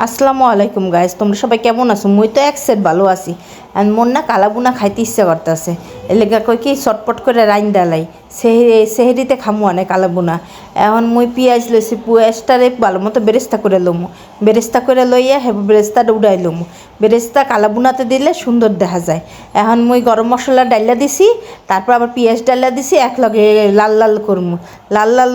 আসসালামু আলাইকুম গাইস, তোমরা সবাই কেমন আছো? মুই তো এক সেট ভালো আছি। আর মোর না কালাবুনা খাইতে ইচ্ছা করতেছে। এলাকা কই কি চটপট করে রাইন ডালাই সেহেরিতে খামু আনে কালাবুনা। এখন মুই পিঁয়াজ লইছি, পিঁয়াজটারে ভালো মতো বেরেস্তা করে লমু। বেরেস্তা করে লইয়া বেরেস্তাটা উড়াই লমু। বেরেস্তা কালাবুনাতে দিলে সুন্দর দেখা যায়। এখন মুই গরম মশলা ডাইলা দিছি, তারপর আবার পিঁয়াজ ডাইলা দিছি, একলগে লাল লাল করমু। লাল লাল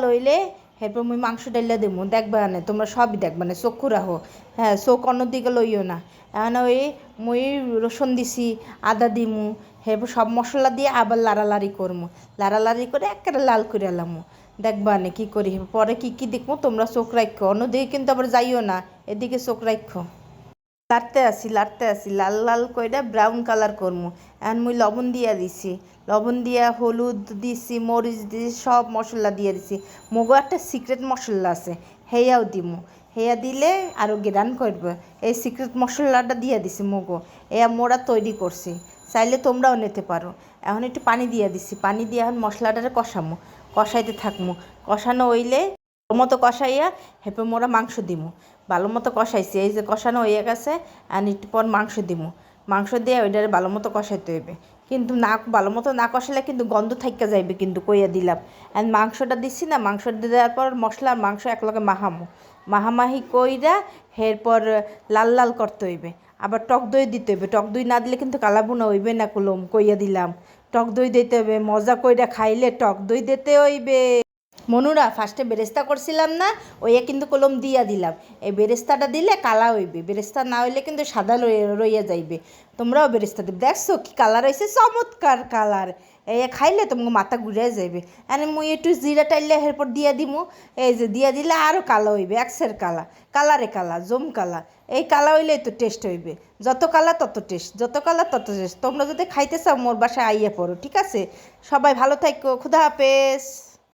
লইলে এরপর মুই মাংস ডাইলা দেবো, দেখবা না তোমরা সবই দেখবা না, চক্ষু রাখো। হ্যাঁ, চোখ অন্যদিকে লইও না। এখন ওই মুই রসুন দিছি, আদা দিমু, এরপর সব মশলা দিয়ে আবার লাড়ালাড়ি করমু। লাড়ালাড়ি করে একেবারে লাল করে এলামু। দেখবা না কী করি, পরে কী কী দেখবো তোমরা চোখ রাখো, অন্যদিকে কিন্তু আবার যাইও না, এদিকে চোখ রাখো। লাড়তে আসি লাল লাল কইরা ব্রাউন কালার করমু। এখন মুই লবণ দিয়া দিছি, লবণ দিয়া হলুদ দিছি, মরিচ দিছি, সব মশলা দিয়ে দিছি। মগো একটা সিক্রেট মশলা আছে, হেয়াও দিমু। হেয়া দিলে আরও গ্রান করবে। এই সিক্রেট মশলাটা দিয়ে দিছি মগো, এয়া মোরা তৈরি করছি, চাইলে তোমরাও নিতে পারো। এখন একটু পানি দিয়ে দিছি, পানি দিয়ে এখন মশলাটারে কষামু, কষাইতে থাকমু। কষানো হইলে ভালো মতো কষাইয়া হেপে মোরা মাংস দিমু। ভালো মতো কষাইছি, এই যে কষানো হয়ে গেছে। আর একটু পর মাংস দিমু। মাংস দিয়ে ওইটারে ভালো মতো কষাইতে হইবে, কিন্তু না ভালো মতো না কষালে কিন্তু গন্ধ থাইকা যাইবে, কিন্তু কইয়া দিলাম। আর মাংসটা দিচ্ছি না, মাংসটা দেওয়ার পর মশলা আর মাংস একলগে মাহামাহি কইরা এরপর লাল লাল করতে হইবে। আবার টক দই দিতে হইবে, টক দই না দিলে কিন্তু কালাবুনা হইবে না, কুলম কইয়া দিলাম। টক দই দিতে হবে, মজা কইরা খাইলে টক দই দিতে হইবে। মনুরা ফার্স্টে বেরেস্তা করছিলাম না, ওইয়া কিন্তু কলম দিয়া দিলাম। এই বেরেস্তাটা দিলে কালা হইবে, বেরেস্তা না হইলে কিন্তু সাদা রইয়া যাইবে। তোমরাও বেরেস্তা দিবে, দেখছো কি কালার হয়েছে, চমৎকার কালার। এই খাইলে তোমাকে মাথা ঘুরে যাইবে। এনে মুই একটু জিরা টাইলে এরপর দিয়া দিমু। এই যে দিয়া দিলে আরও কালো হইবে, একসের কালারে কালা জম কালা। এই কালা হইলেই তো টেস্ট হইবে। যত কালা তত টেস্ট, যত কালা তত টেস্ট। তোমরা যদি খাইতে চাও মোর বাসায় আইয়া পড়ো, ঠিক আছে? সবাই ভালো থাকো, খুদা হাফেজ।